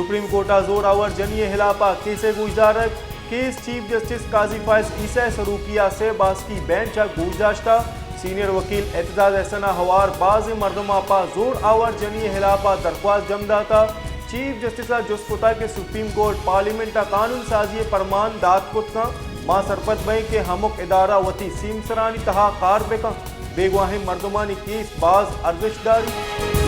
supreme Carta Zorawar जनिए हिलापा केसे गुजदारक case chief justice काजी फायज ईसा सरूकिया से बास की बेंच गुजदाश्ता सीनियर वकील एतजाज एहसना हवार बाज मरदमा पा जोर आवर जनिए हिलापा दरख्वास्त जमदाता चीफ जस्टिस जुस्कुता के सुप्रीम कोर्ट पार्लियामेंट कानून साजी परमान दात कुत्ता मां सरपत बई के हमुक इदारा वती सीमसरानी तहा कार बेका बेगवाही मर्दमानी केस बाज अर्जिशदारी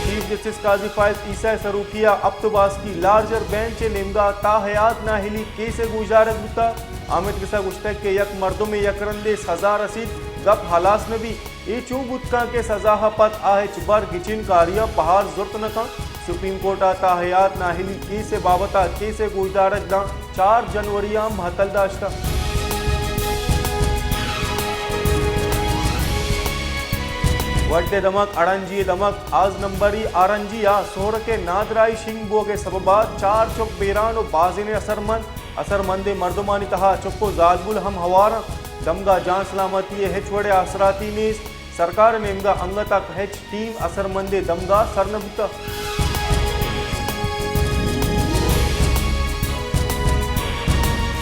चीफ जस्टिस काजी फायज ईसा सरूकिया अब्तबास की लार्जर बेंच निमगा ताहयात नाहिली केसे गुजारक बुता आमिद किसा गुश्तक के यक मर्दों में यकरंदे सजा रसीद गप हलास में भी ए चूबुतका के सजा पत आहे चुबर गिचिन कारिया पहाड़ जुर्त नका सुप्रीम कोर्ट आता हयात नाहिली केसे बाबता केसे गुजदारक दा 4 जनवरी महतल दाश्ता वड्डे दमक अड़ंजी दमक आज नंबरी आरंजिया सोर के नादराई शिंग बोगे सबबा 4 चुप बेरान और बाजिन असरमंदे मर्दमानी तहा चुप्पो जालबुल हम हवारा दमगा जान सलामती हेचवड़े असराती नीस सरकार नेमगा अंग तक हेच टीम असरमंदे दमगा सरनबुता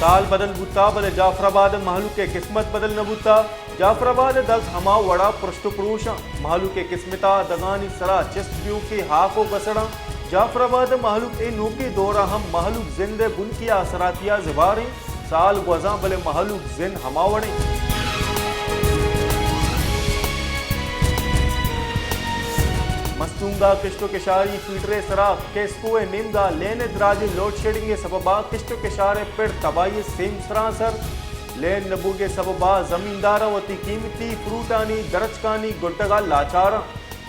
साल बदल बुता बले जाफराबाद महलू के किस्मत बदल नबुता जाफराबाद दग हमा वड़ा पृष्ठपुरुष महलू के किस्मता दगानी सरा चिस्त के हाको गसड़ा जाफराबाद महलूक ए नोके दौरा हम महलूक जिंदे बुन किया असरातिया जिबारे साल गुजा बले महलूक जिन हमावड़े मस्तूंगा किश्तो केशारी फीटरे सरा केस्कुए निमगा लेने द्राजी लोड शेडिंग सबबा किश्तो केशारे पेड़ तबाही सेम सरासर लेन नबूगे सबबा जमींदारा वती कीमती फ्रूटानी दरचकानी गुड्डगा लाचारा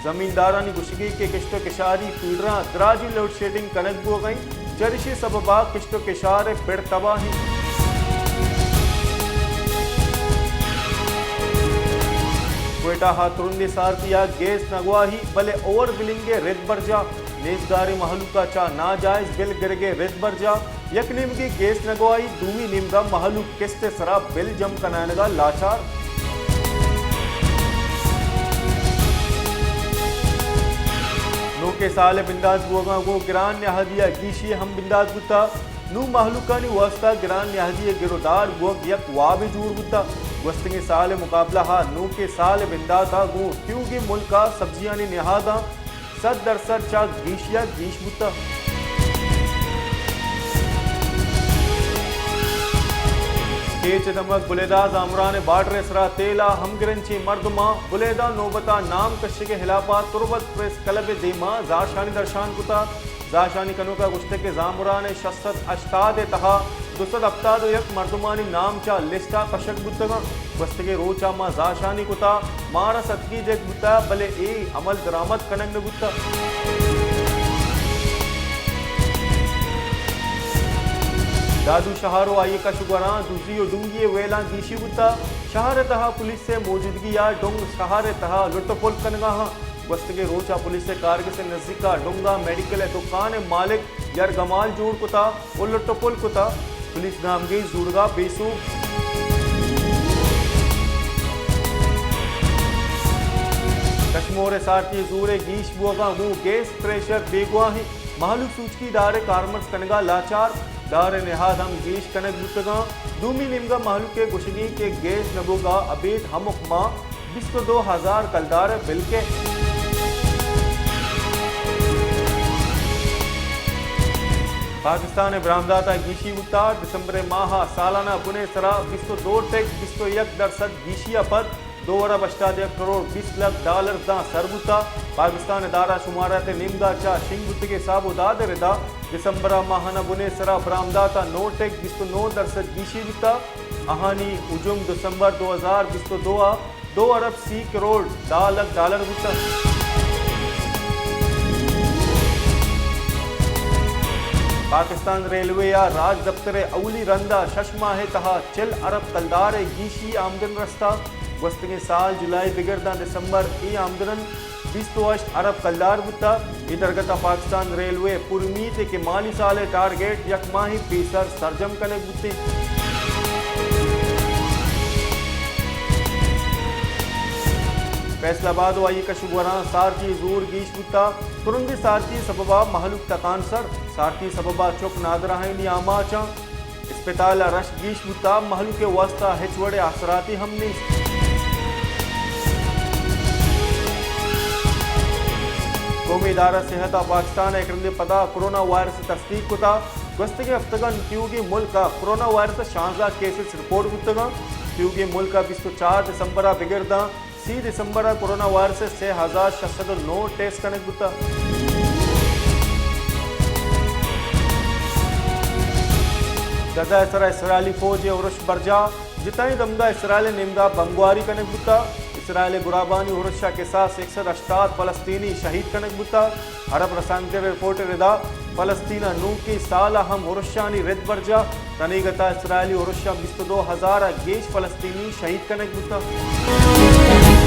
जमींदारानी गुशगी के किश्तो केशारी फीडरा द्राजी लोड शेडिंग कनक गो गई जरिशी सबबा किश्तो केशारे पेड़ तबाही क्वेटा हाथुरुंदे सारतिया गैस नगवाही भले ओवर बिलिंगे रिद बरजा नेजगारी महलूका चा नाजायज बिल गिरगे रिद बरजा यक निमगी गैस नगवाही दूमी निमगा महलूक किस्ते सरा बिल जम कनानगा लाचार नो के साले बिंदाज गोगा गो गिरान न्याहदिया गीशी हम बिंदाज गुता नू महलूकानी वास्ता गिरान न्याहदिया गिरोदार गोग यक वाबे जूर गुता वस्तंगे साल मुकाबला हा नू के साल बिंदाता गो क्योंकि मुल्का सब्जियां ने निहादा सद दरसद चा गीशिया गीश बुता केच दमक बुलेदा जामरान बाडरे सरा तेला हम गिरंची मर्दमा बुलेदा नोबता नाम कश्य के हिलापा तुरबत प्रेस कलब देमा जाशानी दर्शान कुता जाशानी कनुका गुश्ते के जामरान शस्त अश्ताद तहा दुसद अफ्ताद यक मर्दमानी नाम चा लिस्टा कशक बुतगा वस्तगे रोचा मा जाशानी कुता मारा सदकी जग बुता भले ए अमल दरामद कनंग बुता दादू शहारो आये का शुगरा दूसरी डूंगी वेला गीशी बुता शहर तहा पुलिस से मौजूदगी या डोंग शहर तहा लुटपुल कनगा वस्तगे रोचा पुलिस से कारगिल से नजदीका डोंगा मेडिकल दुकान मालिक यार गमाल जोड़ कुता और लुटपुल कुता पुलिस नाम गई जुड़गा बेसू कश्मोर सारती जूरे गीश बुआ मुंह गैस प्रेशर बेगवाही महलू सूचकी दारे कारमर्स कनगा लाचार दारे निहाद हम गीश कनक बुतगा दूमी निमगा महलू के गुशगी के गैस नबोगा अबेद हमुकमा 22,000 कलदार बिल के पाकिस्तान बरामदाता गीशी उतार दिसंबर माह सालाना बुने सरा 22 टेक 21% गीशिया पद 2 अरब 8 करोड़ 20 लाख डॉलर दा सरबुता पाकिस्तान दारा शुमारत निमगा चा शिंगुत के साबुदाद रिदा दिसंबर माहना बुने सरा बरामदाता 9 टेक 29% गीशी बुता अहानी उजुम दिसंबर 2022 2 अरब 30 करोड़ 10 लाख डॉलर बुता पाकिस्तान रेलवे या राज दफ्तर अवली रंदा शशमा है तहा 4 अरब कलदार गीशी आमदन रस्ता वस्तगे साल जुलाई बिगड़दा दिसंबर ई आमदन 20 अरब कलदार बुता इधरगता पाकिस्तान रेलवे पुरमीत के माली साल टारगेट यकमाही फीसद सरजम कने बुते फैसलाबाद वाई कशुगवरा सारची जोर गीश बुता तुरंदी सारची सबबा महलुक तकान सर सारची सबबा चुक नादरा है नियामाचा अस्पताल रश गीश बुता महलुक के वास्ता हेचवड़े असराती हमने कौमी इदारा सेहत पाकिस्तान एक पता कोरोना वायरस तस्दीक कुता गस्त के हफ्तगन ट्यूगी मुल्क कोरोना वायरस 16 केसेस रिपोर्ट कुतगा ट्यूगी मुल्क 24 दिसंबर बिगड़दा 30 दिसंबर कोरोना वायरस 6609 टेस्ट कनेक्ट कुता गजा इसरा इसराइली फौज उरुश बरजा जिताई दमदा इसराइल निमदा बमगुआरी कनेक्ट कुता इसराइल बुराबानी उरुशा के साथ 168 फलस्तीनी शहीद कनक बुता अरब रसांग रिपोर्ट रिदा फलस्तीना नू की साल हम उरुशानी रिद बरजा तनीगता इसराइली उरुशा 22,000 गेश फलस्तीनी शहीद कनक बुता